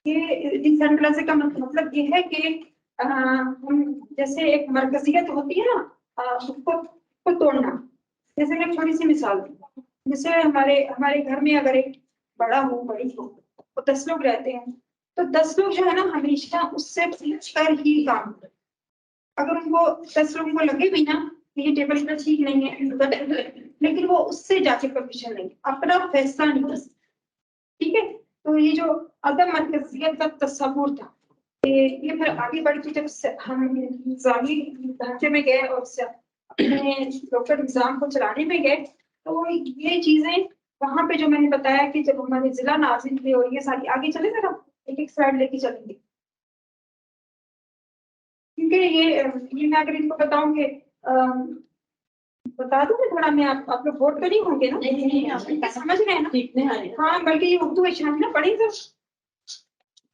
ये डिसेंट्रलाइजेशन का मतलब ये है कि हम जैसे एक मरकजियत होती है ना, उसको तोड़ना। जैसे मैं छोटी सी मिसाल दूं, जैसे हमारे घर में अगर एक बड़ा हो बड़ी हो तो 10 लोग रहते हैं, तो 10 लोग जो है ना हमेशा उससे पूछ कर ही काम करें। अगर उनको 10 लोगों को लगे भी ना कि ये टेबल पर ठीक नहीं है, लेकिन वो उससे जाके परमिशन लेंगे, अपना फैसला नहीं कर सकते। ठीक है, तो ये जो अदम मरकजियत का तस्वुर था, ये फिर आगे बढ़ के जब हम निजामी ढांचे में गए और अपने लोकल निजाम को चलाने में गए, तो ये चीजें वहां पे जो मैंने बताया कि जब हमारे जिला नाज़िम थे, और ये सारी आगे चले जरा एक एक स्लाइड लेके चलेंगे, क्योंकि ये मैं अगर इनको बताऊंगे, बता दूं मैं थोड़ा, मैं आप लोग बोर्ड तो नहीं होंगे ना? नहीं, आप समझ रहे हैं ना? हाँ, बल्कि ये उर्दू में ना पढ़ेंगे।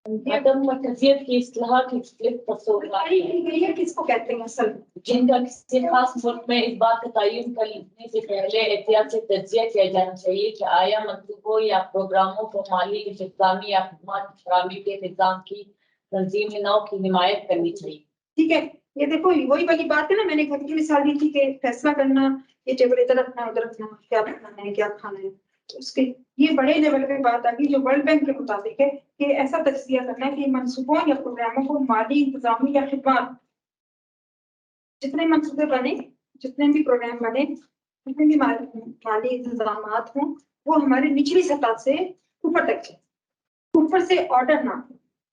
अदम मरकजियत की इस्लाह की तस्वीर किसको कहते हैं असल? जिनका किसी खास मुल्क में इस बात का तयन करने से पहले एहतियात से तज्जिया किया जाना चाहिए कि आया मंसूबों या प्रोग्रामों को माली इंतजामी या खदमात फराहमी के निज़ाम की तंजीम नौ की हिमायत करनी चाहिए। ठीक है, ये देखो वही वाली बात है ना, मैंने घर की मिसाल दी थी कि फैसला करना, ये टेबल इधर रखना उधर रखना, क्या बनाना है क्या खाना है, उसके ये बड़े लेवल पे बात आ गई जो वर्ल्ड बैंक के मुताबिक है कि ऐसा तज्जिया करना है कि मंसूबों या प्रोग्रामों को माली इंतजामी या खिदमत, जितने मंसूबे बने, जितने भी प्रोग्राम बने, जितने भी माली इंतजामात हों, वो हमारे निचली सतह से ऊपर तक जाए, ऊपर से ऑर्डर ना,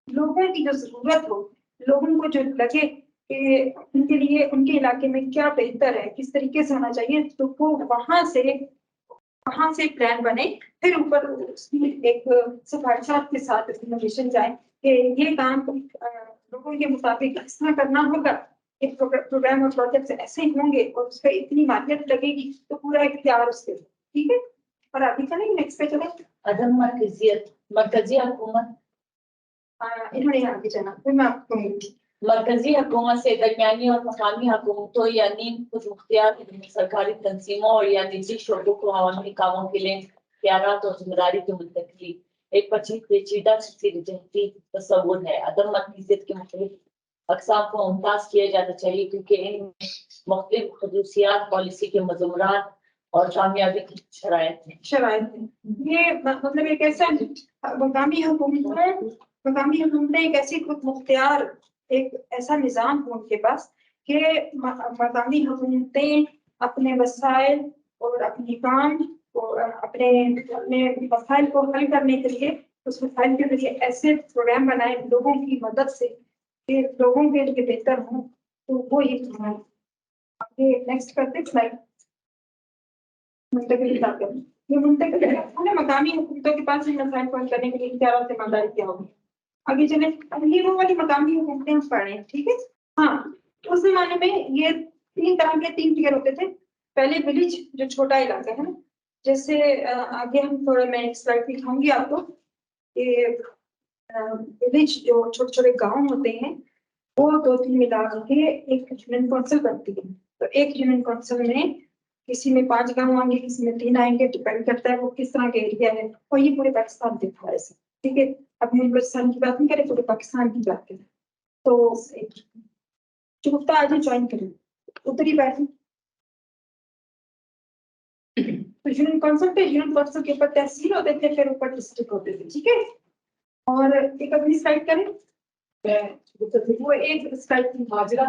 लोगों की जो जरूरत हो, लोगों को जो लगे कि उनके लिए उनके इलाके में क्या बेहतर है, किस तरीके से होना चाहिए, तो वो वहां से प्लान बने, फिर ऊपर उसकी एक सिफारिशात के साथ इनोवेशन जाए कि ये काम लोगों के मुताबिक इस तरह करना होगा, एक प्रोग्राम और प्रोजेक्ट ऐसे होंगे और उस पर इतनी मालियत लगेगी, तो पूरा इख्तियार उसके। ठीक है, और अभी चलेंगे नेक्स्ट पे चले। अदम मरकजियत, मरकजी हुकूमत, इन्होंने आगे चला फिर मैं आपको कहूंगी। मरकजी हुकूमत से दरमियानी और मकामी हुकूमतों यानी कुछ मुख्तियार सरकारी तंजीमों और या निजी शोबों को अवामी कामों के लिए इख्तियारात और जिम्मेदारी की मुंतकली एक पेचीदा जहती तस्वुर है। अदम मरकजियत के मुख्तलिफ अक़साम को मुमताज किया जाना चाहिए क्योंकि इनमें मुख्तलिफ खसूसियात, पॉलिसी के मज़मूरात और कामयाबी की शराइत हैं। ये मतलब एक ऐसा मकामी हुकूमतें एक ऐसी खुद मुख्तियार, एक ऐसा निज़ाम हो उनके पास कि मकामी हुकूमतें अपने वसाइल और अपनी काम और अपने मसाइल को हल करने के लिए उस मसाइल के जरिए ऐसे प्रोग्राम बनाए लोगों की मदद से कि लोगों के लिए बेहतर हो, तो वो ये आगे नेक्स्ट करते स्लाइड। ये मकामी हुकूमतों के पास मसाइल को हल करने के लिए इख्तियार और ईमानदारी क्या होगी। आगे चले, अब ये वो वाली मकामी हुकूमतें हम पढ़ रहे हैं। ठीक है, हाँ, उस जमाने में ये 3 तरह के 3 टियर होते थे। पहले विलेज, जो छोटा इलाका है ना, जैसे आगे हम थोड़ा, मैं एक स्लाइड दिखाऊंगी आपको, विलेज जो छोटे छोटे गांव होते हैं, वो 2-3 मिला के एक यूनियन काउंसिल बनती है। तो एक यूनियन काउंसिल में किसी में 5 गांव आएंगे, किसी में 3 आएंगे, डिपेंड करता है वो किस तरह का एरिया है, और ये पूरे पाकिस्तान में था ऐसे। ठीक है, अब हम पाकिस्तान की बात नहीं करें, पूरे पाकिस्तान की बात करें, तो चुपता आज ज्वाइन करें, उत्तरी बैठे तो यूनियन काउंसिल के ऊपर तहसील होते थे, फिर ऊपर डिस्ट्रिक्ट होते थे। ठीक है, और एक अगली स्लाइड करें, वो एक स्लाइड थी हाजरा,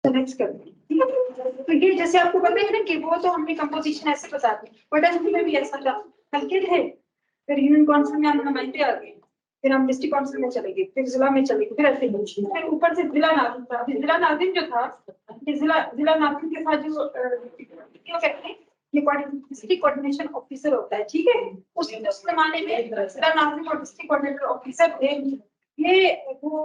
नेक्स्ट कर। तो ये जैसे आपको पता है ना कि वो तो हमने कंपोजिशन ऐसे बता दी, बट एसपी में भी ऐसा था, हल्के थे, फिर यूनियन काउंसिल में हम नुमाइंदे आ गए, फिर हम डिस्ट्रिक्ट काउंसिल में चले गए, फिर जिला में चले गए, फिर ऐसे फिर ऊपर से जिला नाज़िम था। जिला नाज़िम जो था, ये जिला नाज़िम के साथ जो क्या कहते हैं, ये डिस्ट्रिक्ट कोऑर्डिनेशन ऑफिसर होता है। ठीक है, उस जमाने में जिला नाज़िम और डिस्ट्रिक्ट कोऑर्डिनेटर ऑफिसर थे, ये वो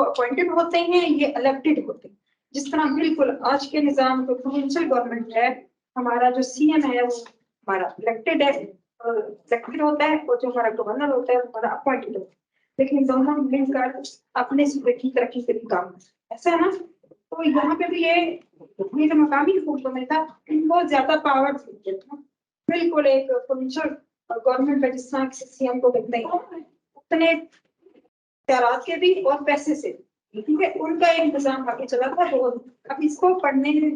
अपॉइंटेड होते हैं, ये इलेक्टेड होते हैं। जिस तरह बिल्कुल आज के निजाम जो प्रोविंशियल गवर्नमेंट है, हमारा जो सीएम है वो हमारा इलेक्टेड है, इलेक्टेड होता है, और जो हमारा गवर्नर होता है वो हमारा अपॉइंटेड होता है, लेकिन दोनों मिलकर अपने सूबे की तरक्की के लिए काम करते हैं, ऐसा है ना। तो यहाँ पे भी ये जो मकामी हुकूमत में था, इनको ज्यादा पावर था, बिल्कुल एक प्रोविंशियल गवर्नमेंट है जिस तरह सीएम को देखते हैं उतने तैराक के भी और पैसे से, ठीक है, उनका एक इंतजाम आगे चला था। तो अब इसको पढ़ने में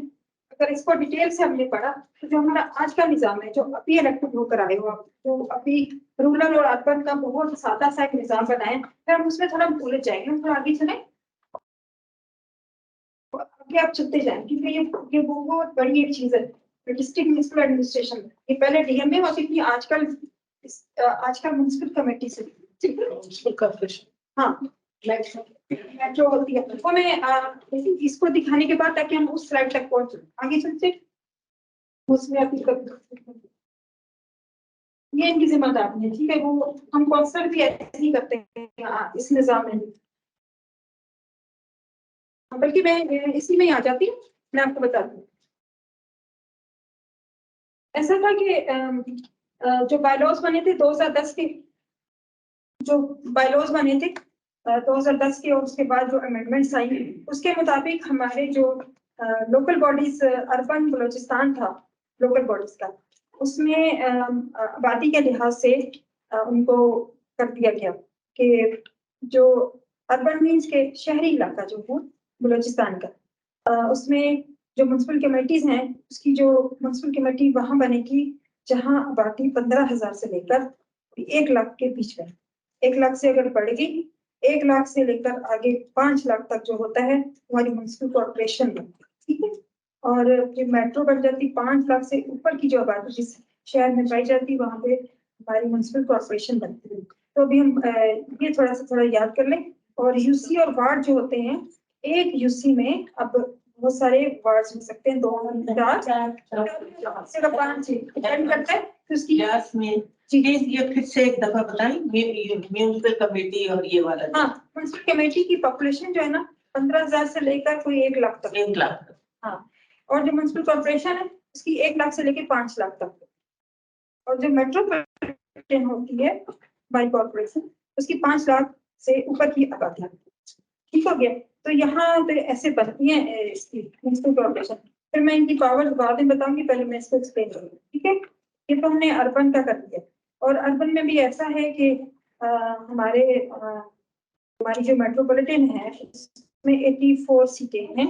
अगर इसको डिटेल से हमने पढ़ा तो जो हमारा आज का निजाम है, जो अभी इलेक्टेड होकर आए हो आप, जो अभी रूरल और अर्बन का बहुत सादा सा एक निजाम बनाए, फिर हम उसमें थोड़ा भूल जाएंगे, थोड़ा आगे चले आगे आप चलते जाएं, क्योंकि ये बहुत बड़ी एक चीज है डिस्ट्रिक्ट म्युनिसिपल एडमिनिस्ट्रेशन। ये पहले डीएमए होती थी, आजकल म्युनिसिपल कमेटी से, हाँ जो होती है। वो मैं इसको दिखाने के बाद ताकि हम उस स्लाइड तक पहुंचे, आगे चलते उसमें आप ये इनकी जिम्मेदारी है, ठीक है। वो हम कॉन्सर्ट भी ऐसे ही करते हैं इस निजाम में, बल्कि मैं इसी में ही आ जाती हूँ, मैं आपको बताती हूँ। ऐसा था कि जो बायलॉज बने थे 2010 के, जो बायलॉज बने थे 2010 के, और उसके बाद जो अमेंडमेंट्स आई उसके मुताबिक हमारे जो लोकल बॉडीज अर्बन बलोचिस्तान था लोकल बॉडीज का, उसमें आबादी के लिहाज से उनको कर दिया गया कि जो अर्बन मीन्स के शहरी इलाका जो है बलोचिस्तान का, उसमें जो म्युनिसिपल कमेटीज हैं उसकी जो म्युनिसिपल कमेटी वहां बनेगी जहां आबादी 15,000 से लेकर 1 लाख के बीच में, 1 लाख से अगर बढ़ेगी 1 लाख से लेकर आगे 5 लाख तक जो होता है हमारी म्युनिसिपल कॉर्पोरेशन में, ठीक है। और ये मेट्रो बन जाती 5 लाख से ऊपर की जो आबादी जिस शहर में पाई जाती वहां पे हमारी म्युनिसिपल कॉर्पोरेशन बनती है। तो अभी हम ये थोड़ा याद कर लें। और यूसी और वार्ड जो होते हैं, एक यूसी में अब बहुत सारे वार्ड्स हो सकते हैं, 2 4 से 5 डिपेंड करता है तो उसकी ये फिर से एक दफा बताएं म्युनिसिपल कमेटी और ये वाला। हाँ, म्युनिसिपल कमेटी की पॉपुलेशन जो है ना 15,000 से लेकर कोई 1 लाख तक। 1 लाख। हाँ, और जो म्युनिसिपल कॉर्पोरेशन है उसकी 1 लाख से लेकर 5 लाख तक, और जो मेट्रोपॉलिटन होती है बाई कॉर्पोरेशन उसकी 5 लाख से ऊपर की आबादी, ठीक हो गया। तो यहाँ पे ऐसे बनती है इसकी म्युनिसिपल कॉर्पोरेशन। फिर मैं इनकी पावर बाद में बताऊंगी, पहले मैं इसको एक्सप्लेन करूंगी, ठीक है। ये तो हमने अर्बन का कर दिया, और अर्बन में भी ऐसा है कि हमारी जो मेट्रोपॉलिटन है उसमें 84 सीटें हैं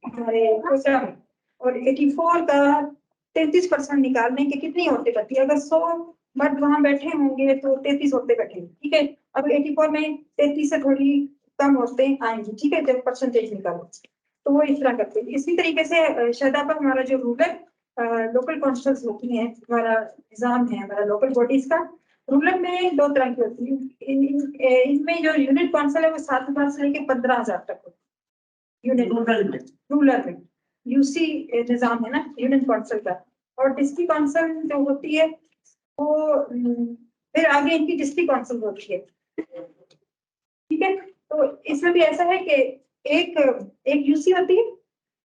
हमारे कोटा में, और 84 का 33% निकालने के कितनी औरतें बनती है। अगर 100 मर्द वहां बैठे होंगे तो 33 औरतें बैठेंगी, ठीक है। अब 84 में 33 से थोड़ी कम औरतें आएंगी, ठीक है, जब परसेंटेज निकालो तो वो इस तरह करते हैं। इसी तरीके से शायद पर हमारा जो रूरल लोकल काउंसिल्स होती हैं, हमारा निजाम है हमारा लोकल बॉडीज का, रूरल में 2 तरह की होती है। इनमें जो यूनिट काउंसिल है वो 7,000 से लेकर 15,000 तक होती है यूनिट रूरल में यूसी निजाम है ना यूनिट काउंसिल का। और डिस्ट्रिक्ट काउंसिल जो होती है वो फिर आगे इनकी डिस्ट्रिक्ट काउंसिल होती है, ठीक है। तो इसमें भी ऐसा है कि एक यूसी होती है,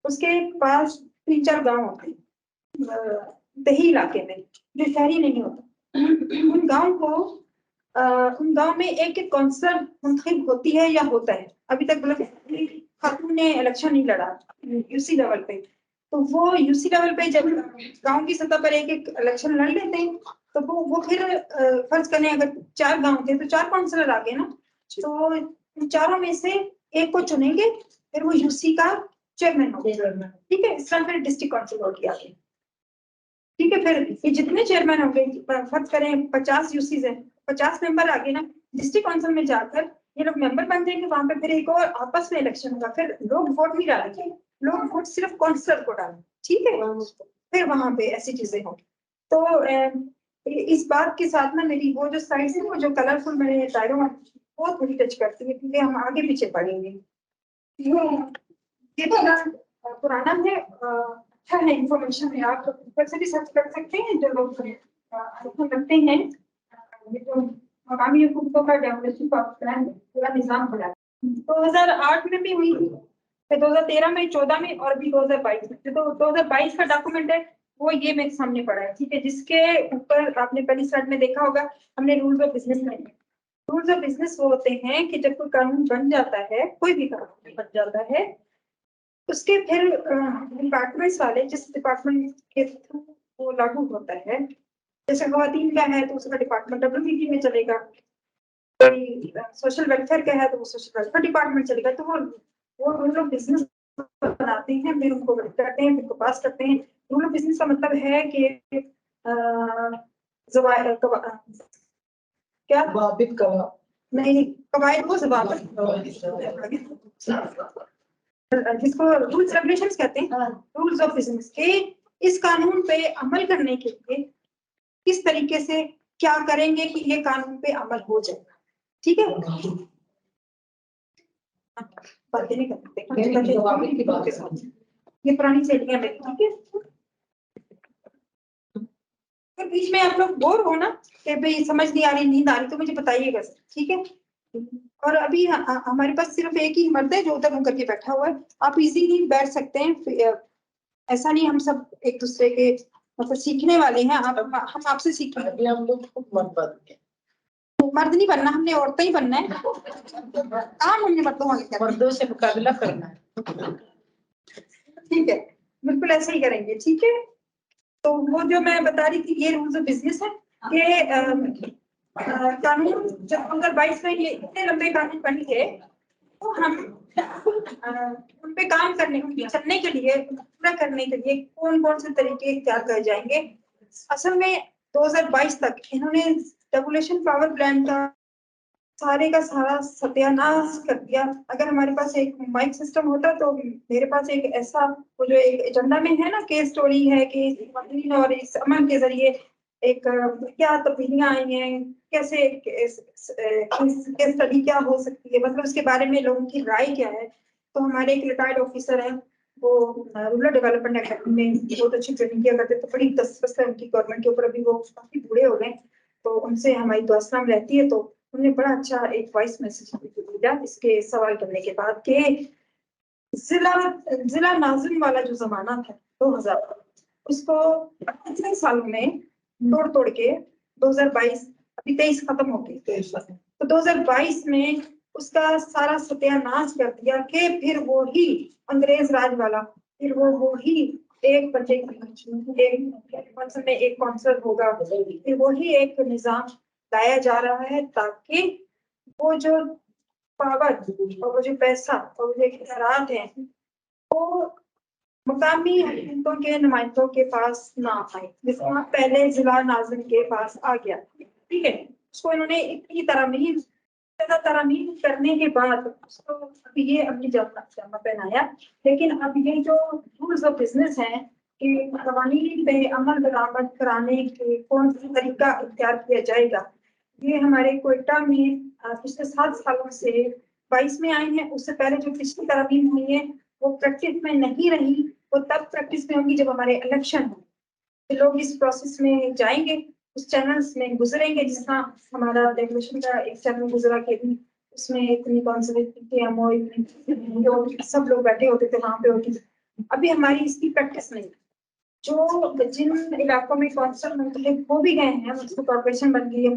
उसके पास 3-4 गांव होते हैं दही इलाके में जो शहरी नहीं होता। उन गांव में एक काउंसलर मुंतखब होती है या होता है। अभी तक मतलब खातून ने इलेक्शन नहीं लड़ा यूसी लेवल पे, तो वो यूसी लेवल पे जब गांव की सतह पर एक इलेक्शन लड़ लेते हैं तो वो फिर फर्ज करें अगर 4 गांव थे तो 4 काउंसलर आ गए ना, तो इन चारों में से एक को चुनेंगे, फिर वो यूसी का चेयरमैन होगा, ठीक है। इस तरह फिर डिस्ट्रिक्ट काउंसिल हो गया, ठीक है। फिर ये जितने चेयरमैन होंगे, फर्ज करें 50 यूसी है, 50 मेंबर आ गए ना, डिस्ट्रिक्ट काउंसिल में जाकर ये लोग मेंबर बन जाएंगे। वहां पे फिर एक और आपस में इलेक्शन होगा, फिर लोग वोट नहीं डालेंगे, लोग वोट सिर्फ काउंसलर को डालेंगे, ठीक है। फिर वहां पे ऐसी चीजें होंगी। तो इस बात के साथ ना मेरी वो जो साइड है वो जो कलरफुल मैंने डायरों में वो थोड़ी टच करती है, क्योंकि हम आगे पीछे पढ़ेंगे। ये थोड़ा पुराना है, अच्छा है, इंफॉर्मेशन है, आप ऊपर से भी सर्च कर सकते हैं जो लोग करते हैं। ये जो मकामी हुकूमतों का डेवलपमेंट प्लान पूरा निजाम बना 2008 में भी हुई थी, फिर 2013 में, 14 में, और भी 2022 में। तो 2022 का डॉक्यूमेंट है वो ये मेरे सामने पड़ा है, ठीक है, जिसके ऊपर आपने पहली स्लाइड में देखा होगा हमने रूल्स ऑफ बिजनेस में। रूल्स ऑफ बिजनेस वो होते हैं कि जब कोई कानून बन जाता है, कोई भी कानून बन जाता है, उसके फिर डिपार्टमेंट्स वाले जिस डिपार्टमेंट के थ्रू वो लागू होता है जैसे खवातीन का है तो उसका डिपार्टमेंट WPP में चलेगा, सोशल वेलफेयर का है तो वो सोशल वेलफेयर डिपार्टमेंट चलेगा। तो वो रूल ऑफ बिजनेस बनाते हैं, फिर उनको करते हैं, फिर पास करते हैं। रूल ऑफ बिजनेस का मतलब है कि क्या नहीं, कवायद को जिसको रूल्स रेगुलेशंस कहते हैं, रूल्स ऑफ बिजनेस के इस कानून पे अमल करने के लिए किस तरीके से क्या करेंगे कि ये कानून पे अमल हो जाएगा। ठीक है, बातें नहीं करते, ये पुरानी शैलियां मेरी। ठीक है, अगर बीच में आप लोग बोर हो ना कि भाई समझ नहीं आ रही, नींद आ रही, तो मुझे बताइएगा। ठीक है, और अभी हमारे पास सिर्फ एक ही मर्द है जो उधर मुंह करके बैठा हुआ है, आप इजीली बैठ सकते हैं। ऐसा नहीं हम सब एक दूसरे के मतलब सीखने वाले हैं, हम आपसे सीखेंगे। हम लोग मर्द नहीं बनना, हमने औरतें ही बनना है। काम हमने मर्दों से मुकाबला करना है। ठीक है, बिल्कुल ऐसे ही करेंगे। ठीक है, तो वो जो मैं बता रही थी, ये रूल्स ऑफ बिजनेस है कि कानून जब 2022 में ये इतने लंबे कानून बने थे, तो हम उन पे काम करने, उनके चलने के लिए, पूरा करने के लिए कौन कौन से तरीके इख्तियार कर जाएंगे। असल में 2022 तक इन्होंने रेगुलेशन पावर प्लान का सारा सत्यानाश कर दिया। अगर हमारे पास एक माइक सिस्टम होता तो मेरे पास एक ऐसा, वो जो एक एजेंडा में है ना, केस स्टोरी है कि और इस अमल के जरिए एक क्या तब्दीलियां आई हैं, कैसे केस स्टडी क्या हो सकती है, मतलब उसके बारे में लोगों की राय क्या है। तो हमारे एक रिटायर्ड ऑफिसर है, वो रूरल डेवलपमेंट अकेडमी में बहुत अच्छी ट्रेनिंग किया करते, तो बड़ी दस्तरस है उनकी गवर्नमेंट के ऊपर। अभी वो काफी बूढ़े हो गए, तो उनसे हमारी दुआसलाम रहती है। तो उन्होंने बड़ा अच्छा एक वॉइस मैसेज भेजा इसके सवाल करने के बाद कि जिला नाजिम वाला जो जमाना था 2000, उसको 5 सालों में तोड़ तोड़ के 2022, अभी 23 खत्म हो गई, तो 2022 में उसका सारा सत्यानाश कर दिया कि फिर वो ही अंग्रेज राज वाला, फिर वो ही एक बच्चे एक कौंसल होगा, फिर वो ही एक निजाम लाया जा रहा है, ताकि वो जो पावर और वो जो पैसा और वो जो इख्तियारात हैं वो मुकामी हुकूमतों के नुमाइंदों के पास ना आए, जिसका पहले जिला नाज़िम के पास आ गया। ठीक है, उसको इन्होंने इतनी तरमीम करने के बाद उसको अभी ये अपनी जामा पहनाया। लेकिन अब ये जो रूल्स ऑफ बिजनेस है कि कवानीन पे अमल दरामद कराने के कौन सा तरीका इख्तियार किया जाएगा, ये हमारे कोयटा में पिछले 7 सालों से 22 में आए हैं। उससे पहले जो पिछली तरमीम हुई है वो प्रैक्टिस में नहीं रही, वो तब प्रैक्टिस में होंगी जब हमारे इलेक्शन हो, तो लोग इस प्रोसेस में जाएंगे, उस चैनल्स में गुजरेंगे। जिस तरह हमारा रेगुलेशन का एक चैनल गुजरा के भी उसमें इतनी सब लोग बैठे होते थे वहां पे होती थी। अभी हमारी इसकी प्रैक्टिस नहीं, जो जिन इलाकों में कौंसल मुंतखब हो भी गए हैं, उसको कॉर्पोरेशन बन गई है,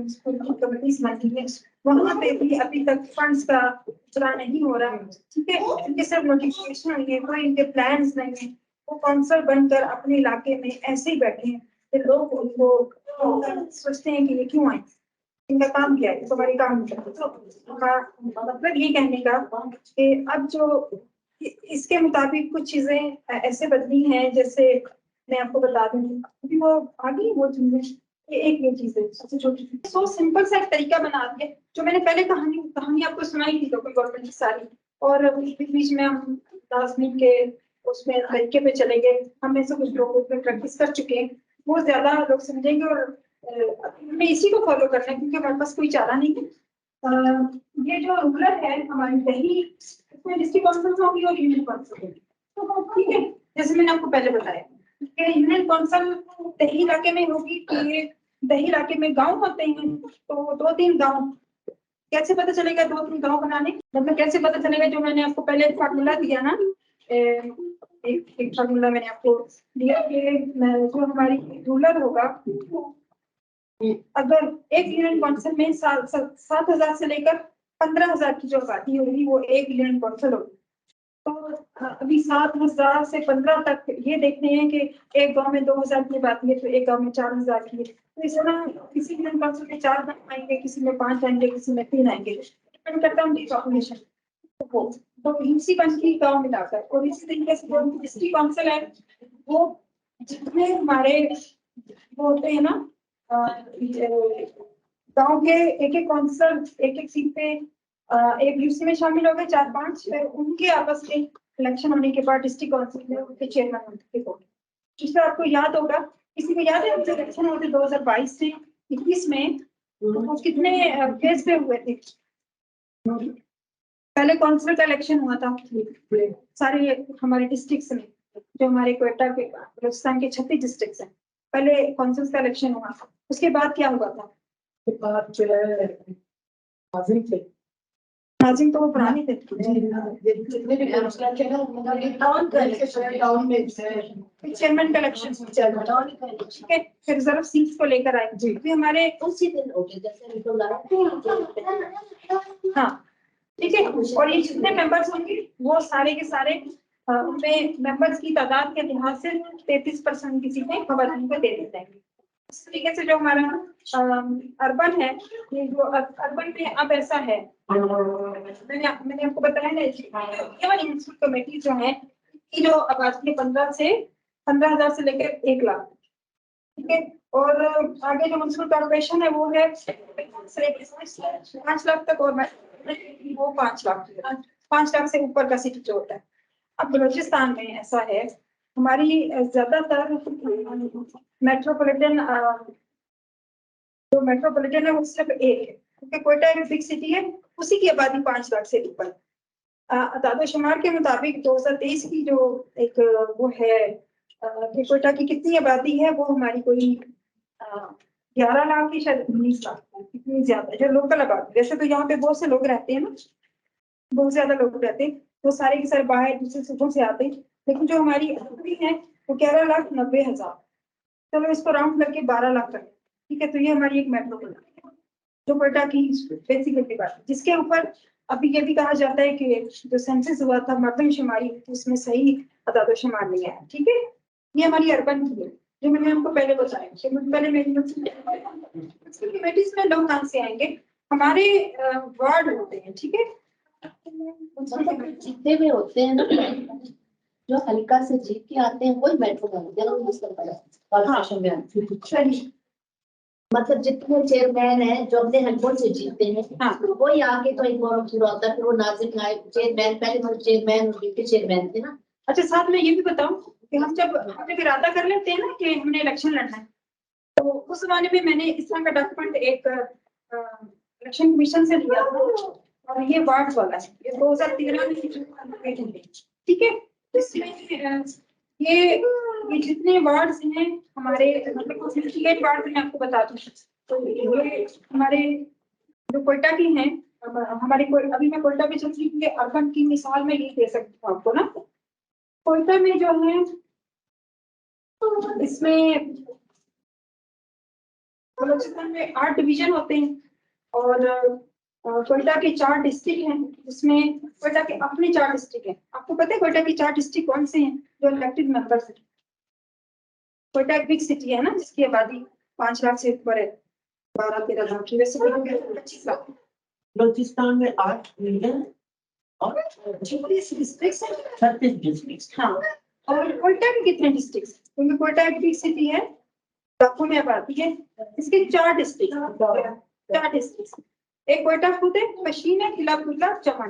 कमिटीज बन गई है, वहां पे भी अभी तक फंड्स का इजरा नहीं हो रहा। ठीक है, इनके सिर्फ नोटिफिकेशन हुई है, कोई इनके प्लान्स नहीं है। वो कौंसल बनकर अपने इलाके में ऐसे ही बैठे हैं कि लोग उनको सोचते हैं कि ये क्यों आए, इनका काम क्या है, तुम्हारी काम क्या है। तो मतलब ये कहने का कि अब जो इसके मुताबिक कुछ चीजें ऐसे बदली हैं, जैसे मैं आपको बता दूं अभी वो आगे वो ये चीज है सबसे छोटी, सो सिंपल सा एक तरीका बना दिया। जो मैंने पहले कहानी आपको सुनाई थी लोकल गवर्नमेंट की सारी, और बीच में हम नाज़मीन के उसमें तरीके पे चले गए। हम में से कुछ लोग उसमें प्रैक्टिस कर चुके हैं, वो ज्यादा लोग समझेंगे, और हमें इसी को फॉलो करना है क्योंकि हमारे पास कोई चारा नहीं है। ये जो रूलर है हमारी दही, इसमें डिस्ट्रिक्ट काउंसिल होगी और यूनियन काउंसिल होगी। तो ठीक है, जैसे मैंने आपको पहले बताया कि यूनियन काउंसिल दही इलाके में होगी, कि दही इलाके में गांव होते हैं, तो 2-3 गांव। कैसे पता चलेगा 2-3 गांव बनाने, मतलब कैसे पता चलेगा, जो मैंने आपको पहले फार्मूला दिया ना, एक फार्मूला मैंने आपको दिया कि जो हमारी रूलर होगा, अगर एक यूनियन काउंसिल में 7,000 से लेकर 15,000 की जो आबादी होगी वो एक यूनियन काउंसिल होगी। तो अभी 7,000 से 15 तक ये देखते हैं कि एक गांव में 2,000 की बात है तो एक गांव में 4,000 की है। तो इस तरह किसी भी काउंसिल में 4 गाँव आएंगे, किसी में 5 आएंगे, किसी में 3 आएंगे, डिपेंड करता है उनकी पॉपुलेशन। तो इसी बन की गाँव मिलाकर, और इसी तरीके से जो डिस्ट्रिक्ट काउंसिल है वो जितने हमारे वो होते हैं ना गांव के एक एक काउंसलर एक एक सीट पे एक यूसी में शामिल हो गए 4-5, फिर उनके आपस में इलेक्शन होने के बाद डिस्ट्रिक्ट काउंसिल में उनके चेयरमैन होते थे। जिससे आपको याद होगा, किसी को याद है जब इलेक्शन हुए थे 2022 से 21 में, तो वो कितने फेज पे हुए थे। पहले काउंसिल का इलेक्शन हुआ था सारे हमारे डिस्ट्रिक्ट्स में, जो हमारे क्वेटा के बलूचिस्तान के 36 डिस्ट्रिक्ट्स हैं, पहले काउंसिल का इलेक्शन हुआ था। उसके बाद क्या हुआ था? बाद जो है नाज़िम थे। नाज़िम तो वो पुराने थे। जितने भी काउंसलर थे ना उन्होंने टाउन का इलेक्शन, टाउन में चेयरमैन का इलेक्शन टाउन का इलेक्शन, ठीक है, फिर रिजर्व सीट्स को लेकर आए जी। भी हमारे उसी दिन हो गया जैसे हाँ ठीक है। और ये जितने मेंबर्स होंगे वो सारे के सारे उनमें मेंबर्स की तादाद के लिहाज से 33% की सीटें खवातीन को दे देते हैं। इस तरीके से जो हमारा अर्बन है, ये जो अर्बन में अब ऐसा है, मैंने आपको बताया ना, ये वाली म्युनिसिपल कमेटी जो है की जो आबादी 15,000 से लेकर 1 लाख, ठीक है। और आगे जो म्युनिसिपल कॉर्पोरेशन है वो है 5 लाख तक, और वो 5 लाख से ऊपर का सिटी जो होता है। अब बलूचिस्तान में ऐसा है, हमारी ज्यादातर मेट्रोपॉलिटन जो मेट्रोपॉलिटन है वो सिर्फ एक है, क्योंकि कोयटा एक बिग सिटी है, उसी की आबादी 5 लाख से ऊपर। आदादोशुमार के मुताबिक 2023 की जो एक वो है कि कोयटा की कितनी आबादी है, वो हमारी कोई 11 लाख की, शायद 19 लाख, इतनी ज्यादा जो लोकल आबादी। वैसे तो यहाँ पे बहुत से लोग रहते हैं ना, बहुत ज्यादा लोग रहते हैं, वो सारे के सारे बाहर दूसरे सूबों से आते हैं, लेकिन जो हमारी आबादी है वो 11,90,000, चलो इसको राउंड करके 12 लाख तक, ठीक है। तो ये हमारी एक मेट्रोपॉलिटन है जो कोयटा की बेसिकली बात है, जिसके ऊपर अभी ये भी कहा जाता है कि जो सेंसस हुआ था मर्दमशुमारी, उसमें सही आदादोशुमार नहीं आया, ठीक है। ये हमारी अर्बन की है जो मैंने आपको पहले बताया कि पहले मेरी कमेटीज में लोग कहाँ से आएंगे, हमारे वार्ड होते हैं, ठीक है। जितने भी होते हैं ना जो हल्का से जीत के आते हैं वही मेट्रो बनते हैं, कॉर्पोरेशन में आते हैं। सही, मतलब जितने चेयरमैन हैं जो अपने हल्कों से जीतते हैं, हाँ। वही आके तो एक बार पूरा होता है, फिर वो नाज़िम आए चेयरमैन, पहले तो चेयरमैन और डिप्टी चेयरमैन थे ना। अच्छा, साथ में ये भी बताऊं कि हम जब इरादा कर लेते हैं ना कि हमने इलेक्शन लड़ना है, तो उस जमाने में मैंने इस तरह का डॉक्यूमेंट एक इलेक्शन कमीशन से लिया था, और ये वार्ड वाला है, ये 2013 में, ठीक है। इसमें ये जितने वार्ड्स हैं हमारे, मतलब 68 वार्ड मैं आपको बता दूं, तो ये हमारे जो कोयटा की हैं, हमारे अभी मैं कोयटा में चल रही हूँ, अर्बन की मिसाल में ये दे सकती हूँ आपको ना। कोयटा में जो है इसमें बलूचिस्तान में 8 डिवीजन होते हैं, और कोयटा के 4 डिस्ट्रिक्ट हैं, जिसमें कोयटा के अपने 4 डिस्ट्रिक्ट हैं। आपको पता है कोयटा के 4 डिस्ट्रिक्ट कौन से हैं जो इलेक्टेड मेंबर्स हैं? कोयटा एक बिग सिटी है ना, जिसकी आबादी 5 लाख से ऊपर है, 12-13 लाख की, वैसे 25 लाख। बलूचिस्तान में 8 मिलियन और 36 डिस्ट्रिक्ट हैं। 36 डिस्ट्रिक्ट। हाँ, और कोयटा के कितने डिस्ट्रिक्ट? क्योंकि कोयटा एक बिग सिटी है, लाखों में आबादी है, इसके 4 डिस्ट्रिक्ट, 4 डिस्ट्रिक्ट। एक कोयटा खुद है, पशीन है, किला बुर्ला, चमन,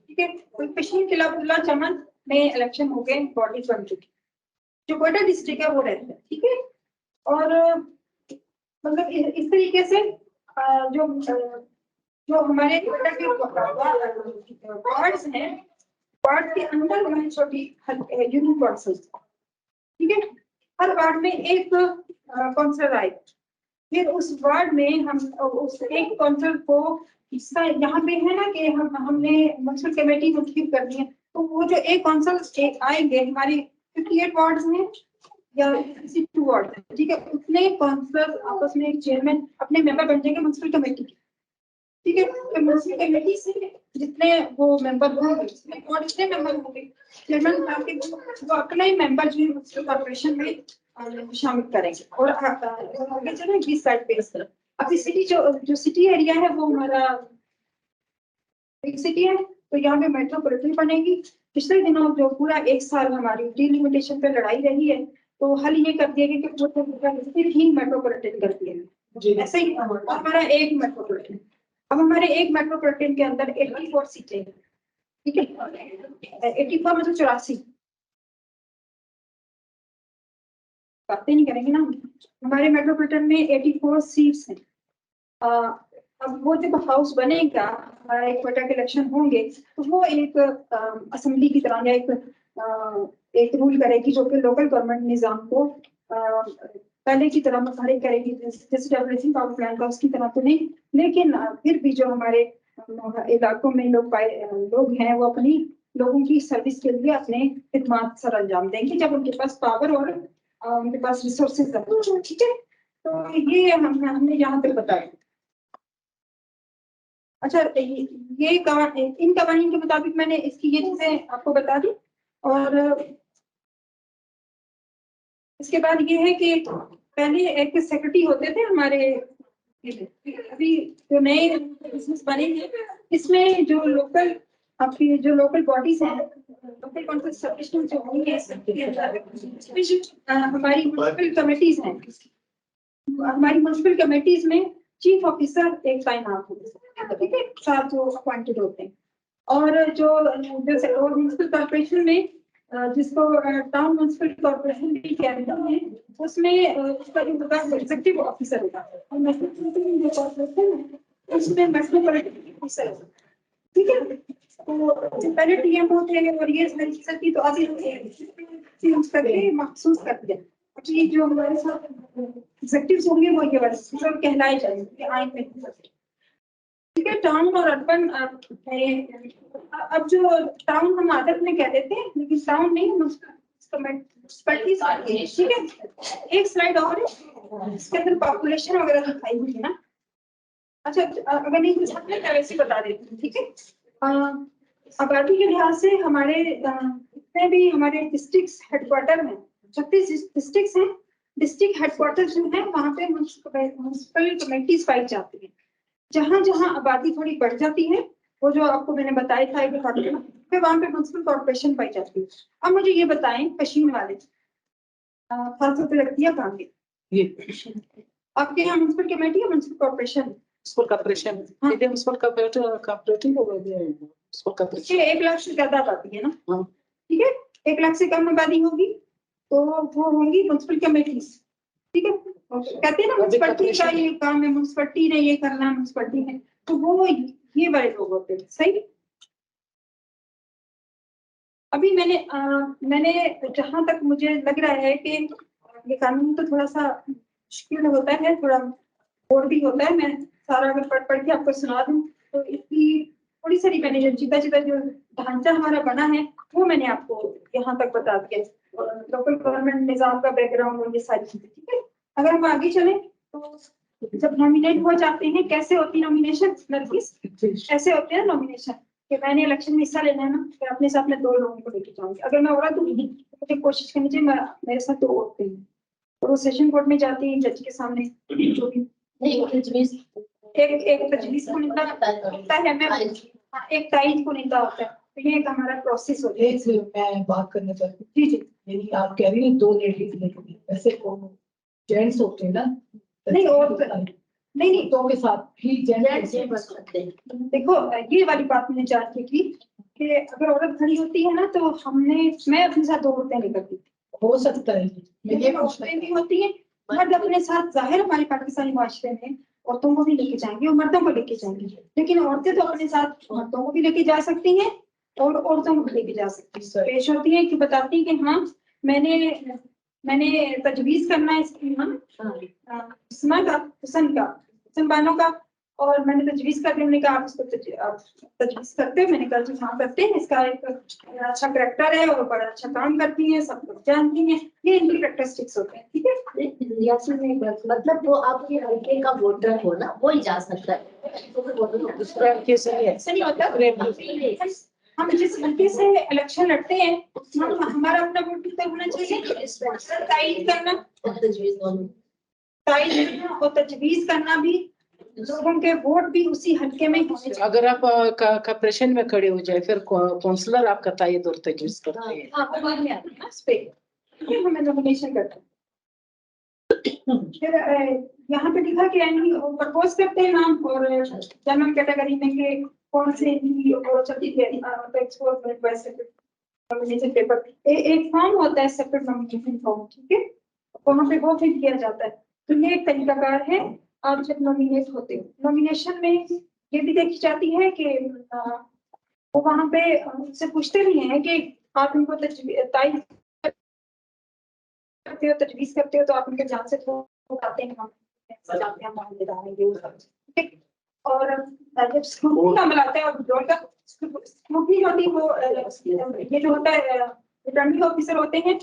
ठीक है। पशीन, किला बुर्ला, चमन में इलेक्शन हो गए, बॉडी बन चुकी, जो कोयटा डिस्ट्रिक्ट है वो रहता है, ठीक है। और मतलब इस तरीके से जो हमारे कोयटा के वार्ड्स हैं, वार्ड के अंदर हमारी छोटी यूनिट काउंसिल, ठीक है। हर वार्ड में एक काउंसलर आए, फिर उस वार्ड में हम उस एक काउंसलर को हिस्सा, यहाँ पे है ना कि हमने म्युनिसिपल कमेटी मुंतखब करनी है, तो वो जो एक काउंसलर आएंगे, हमारी 58 वार्ड्स में या 62 वार्ड है, ठीक है, उतने काउंसलर आपस में एक चेयरमैन अपने मेंबर बन जाएंगे म्युनिसिपल कमेटी के, ठीक है। तो म्यूनिसिपल कमेटी से जितने वो मेंबर होंगे और जितने मेंबर होंगे चेयरमैन साहब के वो अपना ही मेंबर जो है म्यूनिसिपल कॉर्पोरेशन में शामिल करेंगे। और आगे चले बीच साइड पे इस तरफ अभी सिटी जो सिटी एरिया है वो हमारा एक सिटी है, तो यहाँ पे मेट्रोपॉलिटन बनेगी। पिछले दिनों जो पूरा एक साल हमारी डिलिमिटेशन पे लड़ाई रही है, तो हल ये कर दिया गया कि फिर ही मेट्रोपॉलिटन कर दिया गया। ऐसे ही हमारा एक मेट्रोपॉलिटन, अब हमारे एक मेट्रोपॉलिटन के अंदर 84 सीटें, ठीक है, 84 मतलब 84 बातें नहीं करेंगे ना। हमारे मेट्रोपॉलिटन में 84 सीट्स हैं। अब वो जब हाउस बनेगा, हमारा एक क्वार्टर के इलेक्शन होंगे, तो वो एक असेंबली की तरह या एक रूल करेगी जो कि लोकल गवर्नमेंट निजाम को पहले की तरह मुखारिब करेगी, जैसे डेवलपिंग पावर प्लान का उसकी तरह तो नहीं, लेकिन फिर भी जो हमारे इलाकों में लोग हैं वो अपनी लोगों की सर्विस के लिए अपने खिदमत सर अंजाम देंगे जब उनके पास पावर और उनके पास रिसोर्सेज है। ठीक है, तो ये हमने यहाँ तक बताया। अच्छा, ये इन कवानीन के मुताबिक मैंने इसकी ये चीजें आपको बता दी। और इसके बाद ये है कि पहले एक सेक्रेटरी होते थे हमारे, अभी जो नए बिजनेस बनेंगे इसमें जो लोकल आपकी जो लोकल बॉडीज हैं, लोकल कौन से जो होंगे हमारी म्युनिसिपल कमेटीज हैं, हमारी म्युनिसिपल कमेटीज में चीफ ऑफिसर एक तैनात होते हैं, ठीक है, 7 जो अपॉइंटेड होते हैं। और जो म्युनिसिपल कॉर्पोरेशन में जिसको टाउन म्युनिसिपल कॉर्पोरेशन भी कहते हैं, उसमें उसका जो होगा एग्जीक्यूटिव ऑफिसर होगा, और मेट्रोपॉलिटन कॉर्पोरेशन है उसमें मेट्रोपॉलिटन ऑफिसर होगा, ठीक है। तो पहले टीएमओ थे और ये सारी चीजें थी, तो अभी चेंज करके मखसूस कर दिया कि जो हमारे साथ एग्जीक्यूटिव्स होंगे वो ये वाले कहलाए जाएंगे आइन में, ठीक है। टाउन और अर्बन, अब जो टाउन हम आदत में कह देते हैं, लेकिन टाउन नहीं, म्युनिसिपैलिटीज, ठीक है। एक स्लाइड और है इसके अंदर पॉपुलेशन वगैरह दिखाई हुई है ना। अच्छा, अगर नहीं कुछ आपने वैसे बता देती हूँ, ठीक है। आबादी के लिहाज से हमारे जितने भी हमारे डिस्ट्रिक्ट हेडक्वार्टर में 36 डिस्ट्रिक्ट हैं, डिस्ट्रिक्ट हेडक्वार्टर जो है वहाँ पे म्युनिसिपल कमेटीज पाई जाती है। जहाँ जहाँ आबादी थोड़ी बढ़ जाती है, वो जो आपको मैंने बताया था कि फिर वहाँ पे म्युनिसिपल कॉर्पोरेशन पाई जाती है। अब मुझे ये बताएं, पश्चिम वाले खासतौर पर लगती है कहाँ पे ये आपके यहाँ म्युनिसिपल कमेटी या म्युनिसिपल कॉर्पोरेशन? म्युनिसिपल कॉर्पोरेशन, हाँ। ये म्युनिसिपल कॉर्पोरेटिव हो गया है, म्युनिसिपल कॉर्पोरेशन 1 लाख से ज्यादा आबादी है ना, हाँ। ठीक है। 1 लाख से कम आबादी होगी तो वो होंगी म्युनिसिपल कमेटीज, ठीक है। कहते हैं ना म्युनिसिपैलिटी का ये काम है, म्युनिसिपैलिटी ने ये करना है, म्युनिसिपैलिटी ने, तो वो ये बड़े लोग होते हैं, सही। अभी मैंने जहां तक मुझे लग रहा है कि ये कानून तो थोड़ा सा मुश्किल होता है, थोड़ा बोर भी होता है, मैं सारा अगर पढ़ के आपको सुना दूं तो इसकी थोड़ी सारी मैंने जो सीधा जो ढांचा हमारा बना है वो मैंने आपको यहाँ तक बता दिया, लोकल गवर्नमेंट निजाम का बैकग्राउंड और ये सारी चीजें, ठीक है। अगर हम आगे चले तो जब नॉमिनेट हो जाते हैं, कैसे होती है नॉमिनेशन, ऐसे होते हैं नॉमिनेशन कि मैंने इलेक्शन में हिस्सा लेना है ना, फिर अपने साथ में 2 लोगों को लेके जाऊंगी। अगर मैं औरत हूँ तो मुझे कोशिश करनी चाहिए मेरे साथ 2 औरतें हैं, और वो सेशन कोर्ट में जाती है जज के सामने, जो भी एक तजवीज को निंदा होता है, मैं एक ताइज को निंदा होता है, तो ये एक हमारा प्रोसेस होता है। मैं बात करना चाहती हूँ, जी जी, यानी आप कह रही हैं 2 लेडीज लेके, वैसे जेंट्स होते हैं ना, नहीं और नहीं तो के साथ भी जेंट्स देखो ये वाली बात मैंने जान के की कि अगर औरत खड़ी होती है ना तो मैं अपने साथ 2 औरतें नहीं करती, हो सकता है, मैं ये औरतें भी होती हैं, मर्द अपने साथ, जाहिर हमारे पाकिस्तानी माशरे में औरतों को भी लेके जाएंगे और मर्दों को लेके जाएंगे, लेकिन औरतें तो अपने साथ मर्दों को भी लेके जा सकती हैं और औरतों को भी लेके जा सकती हैं। पेश होती है कि बताती है कि हाँ मैंने तजवीज करना है इसकी, हुसन बानो का, और मैंने तजवीज कर दी। उन्होंने कहा आप इसको तजवीज करते हो? मैंने कहा जी हाँ करते हैं, इसका एक अच्छा करेक्टर है और बड़ा अच्छा काम करती है, सब कुछ जानती हैं, ये इनकी करेक्टरिस्टिक्स होते हैं, ठीक है। यासीन में मतलब वो आपके हल्के का वोटर हो ना, वो ही जा सकता है, दूसरा केस नहीं है। ऐसा नहीं होता। हम जिस हल्के से इलेक्शन लड़ते हैं हमारा अपना वोट भी तो होना चाहिए। तायीद करना और तजवीज करना भी, लोगों के वोट भी उसी हल्के में होने चाहिए। अगर आप कॉर्पोरेशन में खड़े हो जाए फिर काउंसलर आपका तायद और तजवीज करते हैं। हाँ, वो बाद में आता है ना इस पे, फिर हमें नॉमिनेशन करते हैं। फिर यहाँ पे लिखा कि यानी प्रपोज करते हैं नाम और जनरल कैटेगरी में के कौन से इनकी वो चलती है एक्सपोर्ट में वैसे नॉमिनेशन पेपर एक फॉर्म होता है सेपरेट नॉमिनेशन फॉर्म, ठीक है, वहाँ पे वो फिल किया जाता है। तो ये एक तरीकाकार है आप जब नॉमिनेट होते हो। नॉमिनेशन में ये भी देखी जाती है कि वो वहाँ पे उनसे पूछते भी हैं कि आप इनको तायीद करते हो तजवीज करते हो तो आप उनके जान से आते हैं हम जानते हैं ठीक है। और जब स्क्रूटनी का अमल आता है और विड्रॉल का स्क्रूटनी होती है वो ये जो होता है रिटर्निंग ऑफिसर होते हैं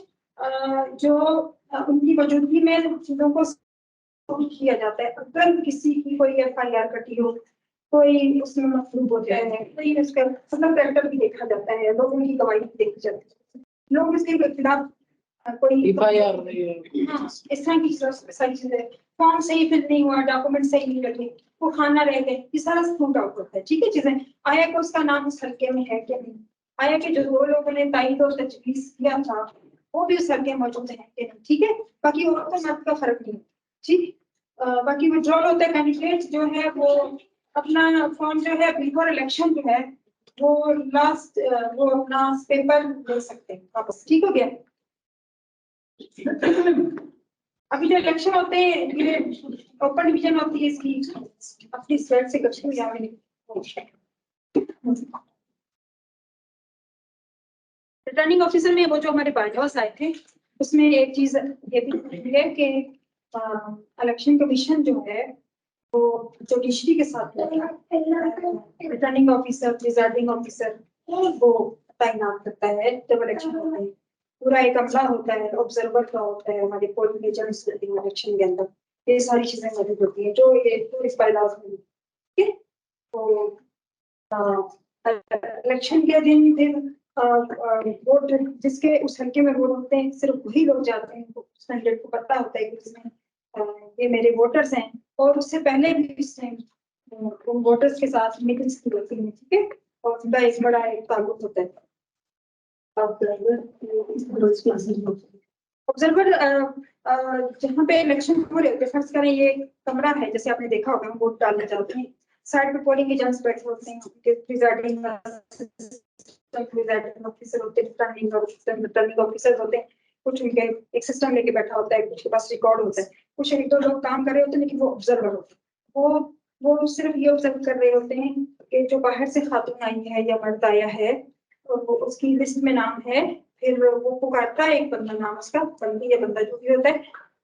जो उनकी मौजूदगी में चीजों को किया जाता है। अगर किसी की कोई FIR कटी हो, कोई उसमें मसरूफ हो जाए, कोई उसका मतलब कैरेक्टर भी देखा जाता है, लोगों की गवाही भी देखी जाती है, लोग उसके खिलाफ कोई FIR हाँ इस तरह की सारी चीजें, फॉर्म सही फिल नहीं हुआ, डॉक्यूमेंट सही नहीं लगे, वो खाना रह गए, ये सारा स्क्रूट आउट होता है। ठीक है, चीजें आया कि उसका नाम उस हल्के में है कि नहीं, आया कि जो दो लोगों ने तायीद और तजवीज किया था वो भी उस हल्के में मौजूद है कि नहीं। ठीक है, बाकी औरत और मर्द का फर्क नहीं। ठीक, बाकी विड्रॉल होता है, कैंडिडेट जो है वो अपना फॉर्म जो है बिफोर इलेक्शन जो है वो लास्ट वो अपना पेपर दे सकते हैं वापस। ठीक हो गया। अभी जो इलेक्शन होते हैं ये ओपन डिवीजन होती है इसकी अपनी स्वेट से कच्ची हुई आगे रिटर्निंग ऑफिसर में वो जो हमारे बायलॉज आए थे उसमें एक चीज ये भी है कि इलेक्शन कमीशन जो है वो जुडिशरी के साथ रिटर्निंग ऑफिसर प्रिजाइडिंग ऑफिसर वो तैनात करता है जब इलेक्शन होता है। पूरा एक अमला होता है, ऑब्जर्वर का होता है, हमारे पोलिंग एजेंट्स इलेक्शन के अंदर ये सारी चीजें मौजूद होती है जो ये तो इस बायलॉज में। ठीक है, तो इलेक्शन के दिन फिर वोट जिसके उस हल्के में वोट होते हैं सिर्फ वही लोग जाते हैं, उस कैंडिडेट को पता होता है कि इसमें ये मेरे वोटर्स हैं और उससे पहले भी इसने उन वोटर्स के साथ मीटिंग्स की होती है। ठीक है, और उनका एक बड़ा एक ताल्लुक होता है। ऑब्जर्वर जहाँ पे इलेक्शन हो रहे होते हैं, फर्ज करें ये कमरा है जैसे आपने देखा होगा, हम वोट डालने जाते हैं, साइड पे पोलिंग एजेंट्स बैठे होते हैं, प्रिजाइडिंग ऑफिसर होते हैं, रिटर्निंग ऑफिसर होते हैं, कुछ उनके एक सिस्टम लेके बैठा होता है, कुछ के पास रिकॉर्ड होता है, कुछ एक दो लोग काम कर रहे होते हैं लेकिन वो ऑब्जर्वर होते हैं। वो सिर्फ ये ऑब्जर्व कर रहे होते हैं कि जो बाहर से खातून आई है या मर्द आया है तो उसकी लिस्ट में नाम है, फिर वो पुकारता है एक बंदा, नाम उसका बंदी या बंदा जो भी होता है,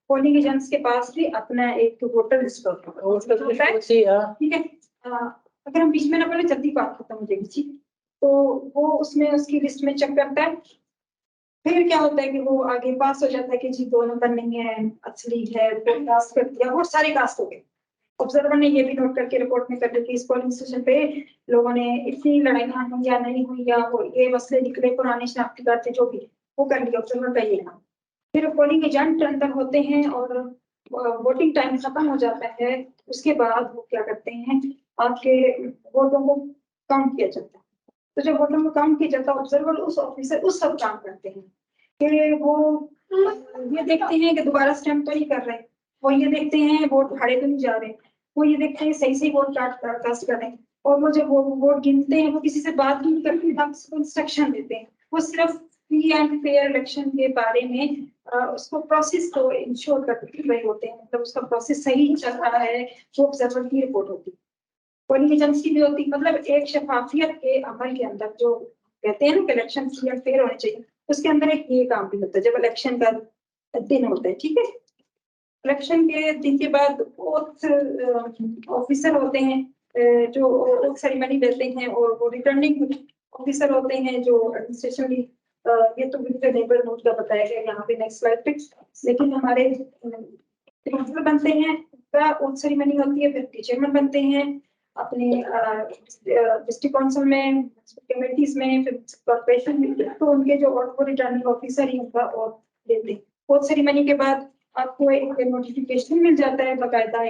पोलिंग एजेंट्स के पास भी अपना एक वोटर लिस्ट होता है। ठीक है, अगर हम बीच में ना बोले जल्दी बात खत्म हो जाएगी। ठीक, तो वो उसमें उसकी लिस्ट में चेक करता है, फिर क्या होता है कि वो आगे पास हो जाता है कि जी 2 नंबर नहीं है, असली है, वो कास्ट कर दिया, बहुत सारे कास्ट हो गए। ऑब्जर्वर ने ये भी नोट करके रिपोर्ट में कर दी कि इस पोलिंग स्टेशन पे लोगों ने इतनी लड़ाइयां हुई या नहीं हुई या वो ये मसले निकले पुराने शनाख्ती कार्ड थे जो भी वो कर लिया ऑब्जर्वर का ये नाम। फिर पोलिंग एजेंट अंदर होते हैं और वोटिंग टाइम खत्म हो जाता है, उसके बाद वो क्या करते हैं आपके वोटों को काउंट किया जाता है। तो जब वोटों को काउंट किया जाता है ऑब्जर्वर उस ऑफिसर उस सब काम करते हैं कि वो ये देखते हैं कि दोबारा स्टैम्प तो नहीं कर रहे, वो ये देखते हैं वोट फाड़े तो नहीं जा रहे, वो ये देखते हैं सही वोट कास्ट कर रहे हैं, और वो जब वो वोट गिनते हैं वो किसी से बात नहीं करते, ना इंस्ट्रक्शन देते हैं, वो सिर्फ फ्री एंड फेयर इलेक्शन के बारे में उसको प्रोसेस को इंश्योर कर रहे होते हैं, मतलब उसका प्रोसेस सही चल रहा है, वो ऑब्जर्वर की रिपोर्ट होती है। पोलिंग एजेंट्स की भी होती, मतलब एक शफाफियत के अमल के अंदर जो कहते हैं ना कि इलेक्शन फ्री एंड फेयर होने चाहिए, उसके अंदर एक ये काम भी होता है जब इलेक्शन का दिन होता है। ठीक है, इलेक्शन के दिन के बाद ऑफिसर होते हैं जो ओथ सेरेमनी देते हैं, और वो रिटर्निंग ऑफिसर होते हैं जो एडमिनिस्ट्रेशन ये तो विद नेबर नोट का बताया गया यहाँ पे नेक्स्ट स्लाइड पे, लेकिन हमारे बनते हैं का ओथ सेरेमनी होती है, फिर चेयरमैन बनते हैं, अपने डिस्ट्रिक्ट काउंसिल में, कमेटीज में, फिर कॉर्पोरेशन में, तो उनके जो और रिटर्निंग ऑफिसर ही उनका और देते हैं। पोस्ट सेरेमनी के बाद आपको एक नोटिफिकेशन मिल जाता है बाकायदा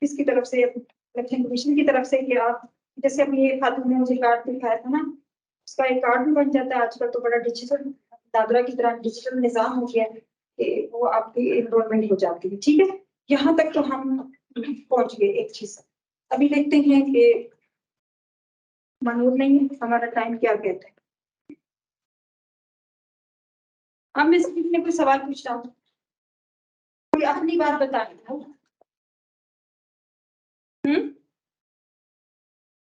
इसकी तरफ से, इलेक्शन कमीशन की तरफ से, कि आप जैसे अपनी ये खातून ने मुझे कार्ड दिखाया था ना, उसका एक कार्ड भी बन जाता है। आजकल तो बड़ा डिजिटल, दादरा की तरह डिजिटल निजाम हो गया है कि वो आपकी एनरोलमेंट हो जाती है। ठीक है, यहाँ तक तो हम पहुंच गए एक चीज। अभी देखते हैं कि मनूर नहीं है, हमारा टाइम क्या कहता है। अब मैं किसी ने कोई सवाल पूछ रहा हूँ, कोई अपनी बात बताए।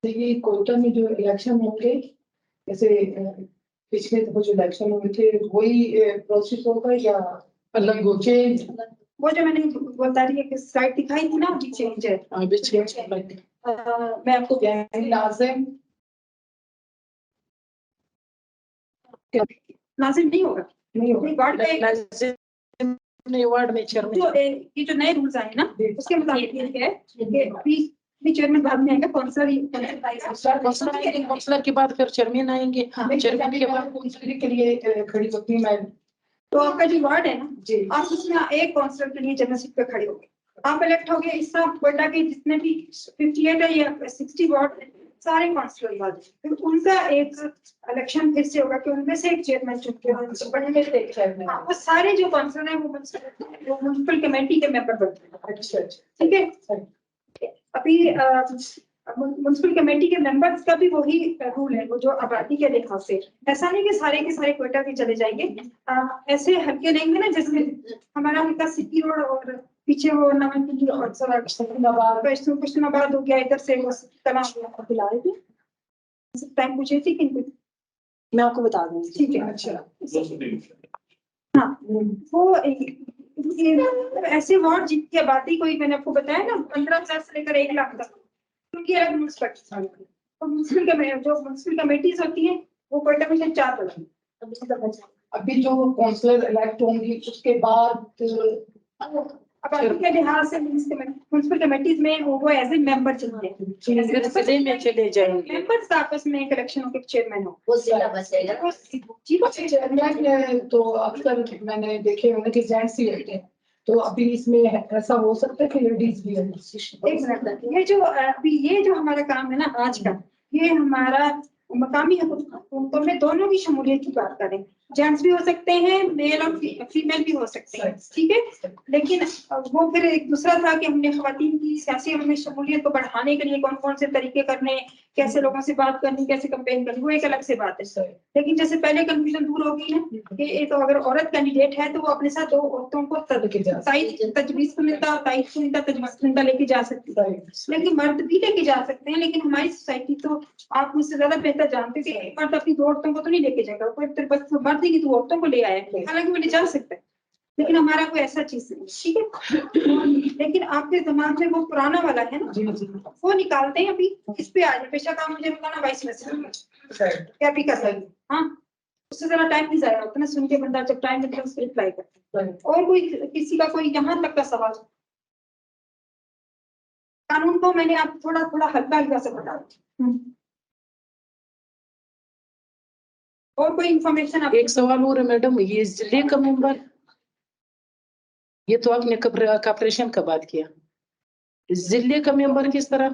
ये कोटा में जो इलेक्शन होंगे, जैसे पिछले दफा जो इलेक्शन हुए थे, वही प्रोसेस होगा या अलग हो? चेंज, वो जो मैंने बता रही है कि स्लाइड दिखाई थी ना, अभी चेंज है। अभी चेंज मैं आपको लाजिम नाजिम नहीं होगा, नहीं ये वार्ड का एक वार्ड में चेयरमैन जो ये जो नए रूल्स आए ना, उसके मुताबिक ये है कि अभी चेयरमैन बाद में आएगा, काउंसलर के बाद फिर चेयरमैन आएंगे। चेयरमैन के बाद काउंसलर के लिए खड़ी होती है। मैं तो आपका जो वार्ड है ना जी, आप उसमें एक काउंसलर के लिए जनरल सीट पे खड़े हो गए, आप इलेक्ट हो गए। इस तरह कोटा के जितने भी 58 है या 60 वार्ड है, सारे काउंसलर वार्ड, फिर उनका एक इलेक्शन फिर से होगा कि उनमें से एक चेयरमैन चुन के वो सारे जो काउंसलर है वो म्युनिसिपल कमेटी के मेंबर बनते हैं। अच्छा ठीक है, अभी म्युनिसिपल कमेटी के मेंबर्स का भी वही रूल है, वो जो आबादी के लिहाज से, ऐसा नहीं कि सारे के सारे कोटा के चले जाएंगे। ऐसे हल्के लेंगे ना, जैसे हमारा हल्का सिटी रोड और पीछे वो नवनपुर और कृष्णाबाद हो गया, इधर से वो बुला रहे थे, टाइम पूछे थी कि मैं आपको बता दूंगी। ठीक है। अच्छा, हाँ, वो ऐसे वार्ड जिनकी आबादी कोई, मैंने आपको बताया ना, 15,000 से लेकर 1 लाख तक, उनकी अलग म्युनिसिपल, तो म्युनिसिपल कमेटीज होती है, वो कोटा में 4 होती है। अभी जो काउंसलर इलेक्ट होंगी उसके बाद आबादी के लिहाज से म्युनिसिपल कमेटीज में वो एज ए मेंबर चलते हैं, जिले में चले जाएंगे। मेंबर्स आपस में एक इलेक्शन हो के चेयरमैन हो, वो जिला बचेगा। चेयरमैन तो अक्सर मैंने देखे होंगे कि जेंट्स ही होते हैं, तो अभी इसमें ऐसा हो सकता है कि लेडीज भी है? एक मिनट, ये जो अभी ये जो हमारा काम है ना आज का, ये हमारा मकामी हुकूमतों में दोनों की शमूलियत की बात करें, जेंट्स भी हो सकते हैं, मेल और फीमेल भी हो सकते हैं। ठीक है, लेकिन वो फिर एक दूसरा था कि हमने ख्वातीन की सियासी में शमूलियत को बढ़ाने के लिए कौन कौन से तरीके करने, कैसे लोगों से बात करनी, कैसे कंपेन करनी, वो एक अलग से बात है। लेकिन जैसे पहले कंफ्यूजन दूर हो गई ना कि एक अगर औरत कैंडिडेट है तो वो अपने साथ 2 औरतों को तजवीज को मिलता, तजवीज मिलता लेके जा सकती है, लेकिन मर्द भी लेके जा सकते हैं। लेकिन हमारी सोसाइटी तो आप मुझसे ज्यादा बेहतर जानते हैं कि मर्द अपनी 2 औरतों को तो नहीं लेके जाएगा, कोई तो बस मर्द ही की 2 औरतों को ले आया, हालांकि वो ले जा सकता है, लेकिन हमारा कोई ऐसा चीज नहीं। ठीक है, लेकिन आपके दिमाग में वो पुराना वाला है ना, वो निकालते हैं। अभी इस पे आ जाए, पेशा काम मुझे बताना, वाइस प्रेसिडेंट क्या भी कर सकते। हाँ, उससे जरा टाइम नहीं जाया होता ना, सुन के बंदा जब टाइम मिलता है उसको रिप्लाई करता है। और कोई किसी का कोई यहाँ तक का सवाल? कानून को मैंने आप थोड़ा थोड़ा हल्का हल्का से बताया। और कोई इंफॉर्मेशन आप? एक सवाल और है मैडम, ये जिले का मेंबर, ये तो आपने कॉर्पोरेशन का बात किया, जिले का मेंबर किस तरह?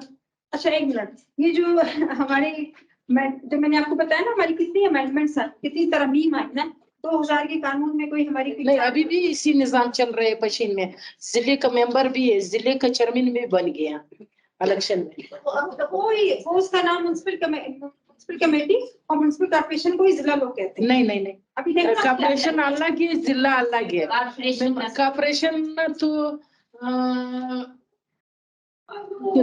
अच्छा, एक मिनट, ये जो हमारे जो मैंने आपको बताया ना, हमारी कितनी अमेंडमेंट्स हैं, कितनी तरमीम आई ना 2000 के कानून में, कोई हमारी नहीं, अभी भी इसी निजाम चल रहे हैं पश्चिम में, जिले का मेंबर भी है, जिले का चेयरमैन भी बन गया इलेक्शन में। वो उसका नाम म्युनिसिपल कमेटी और म्युनिसिपल कॉर्पोरेशन को ही जिला लोग कहते हैं। नहीं नहीं नहीं, अभी देखो कॉर्पोरेशन अलग है, जिला अलग है। कॉर्पोरेशन तो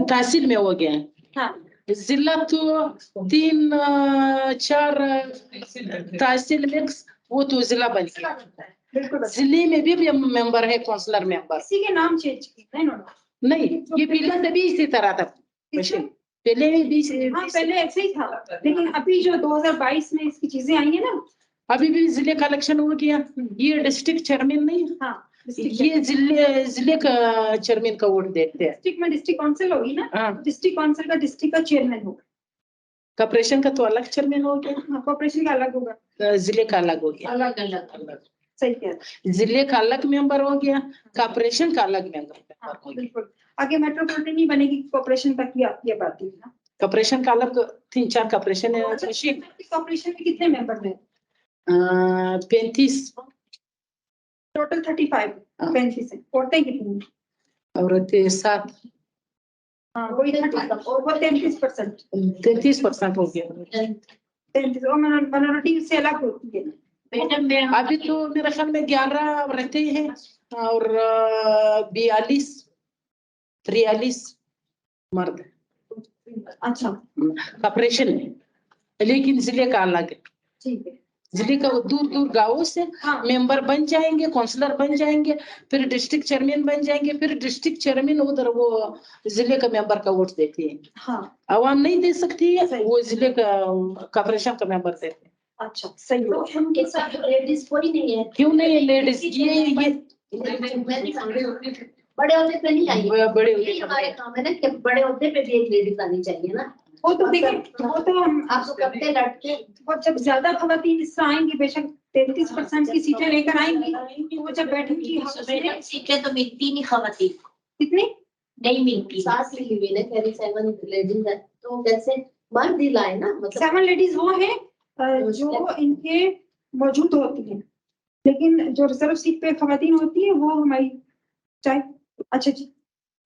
तहसील में हो गया है। हाँ, जिला तो 3-4 तहसील मिक्स, वो तो जिला बन गया। बिल्कुल। जिले में भी मेंबर है, काउंसलर मेंबर। इसी के नाम चेंज किए नहीं, ये पहले से भी इसी तरह था, पहले भी हाँ, पहले ऐसे ही था, लेकिन अभी जो 2022 में इसकी चीजें आई है ना, अभी भी जिले का इलेक्शन हो गया, ये डिस्ट्रिक्ट चेयरमैन नहीं। हाँ, ये जिले का चेयरमैन का वोट देते हैं। डिस्ट्रिक्ट में डिस्ट्रिक्ट काउंसिल होगी ना, हाँ, डिस्ट्रिक्ट काउंसिल का डिस्ट्रिक्ट का चेयरमैन होगा, कॉर्पोरेशन का तो अलग चेयरमैन हो गया, कॉर्पोरेशन का अलग होगा, जिले का अलग हो गया। अलग अलग सही कह रहे हैं। जिले का अलग मेंबर हो गया, कॉर्पोरेशन का अलग मेंबर हाँ, हो गया। बिल्कुल। आगे मेट्रोपॉलिटन ही बनेगी, कॉर्पोरेशन तक की आप ये बात है ना। कॉर्पोरेशन का अलग 3-4 कॉर्पोरेशन है। कॉर्पोरेशन में कितने मेंबर हैं? 35 टोटल 35 हाँ। 35 है, औरतें कितनी हैं? औरतें 7, हाँ, वही 30 और वो 33%। 33% हो गया। 33 और माइनॉरिटी से अलग होती है। मैडम मैं अभी तो मेरे ख्याल में 11 रहते हैं और 43 मर्द अच्छा, कॉर्पोरेशन में, लेकिन जिले का अलग है। ठीक है। जिले का दूर दूर गांवों से हाँ, मेंबर बन जाएंगे, काउंसलर बन जाएंगे, फिर डिस्ट्रिक्ट चेयरमैन बन जाएंगे, फिर डिस्ट्रिक्ट चेयरमैन उधर वो जिले का मेंबर का वोट देते हैं। हाँ, आवाम नहीं दे सकती है, सही। वो जिले का कॉर्पोरेशन का मेंबर देते हैं। अच्छा, सही तो है। उनके साथ लेडीज कोई नहीं है। क्यों नहीं लेडीज? ये बड़े होते पे नहीं आई, बड़े यही हमारे काम है ना कि बड़े होते पे भी एक लेडीज आनी चाहिए ना। वो तो देखिए, वो तो हम आप तो करते लड़ते वो जब ज्यादा खवातीन इससे आएंगी, बेशक 33% की सीटें लेकर आएंगी, तो वो जब बैठेंगी मैडम सीटें तो मिलती नहीं खवाती, कितनी नहीं मिलती। 7 मिली हुई ना, कह रही 7 लेडीज है, तो कैसे मर्द दिलाए ना, मतलब 7 लेडीज वो है जो इनके मौजूद होती है, लेकिन जो रिजर्व सीट पे खवातीन होती है वो हमारी चाहे, अच्छा जी,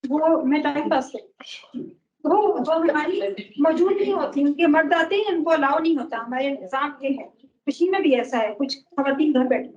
वो मैं टाइम पास करती हूँ। वो हमारी मौजूद नहीं होती, उनके मर्द आते हैं, उनको अलाउ नहीं होता, हमारे इंतजाम ये है। कृषि में भी ऐसा है, कुछ खवातीन घर बैठी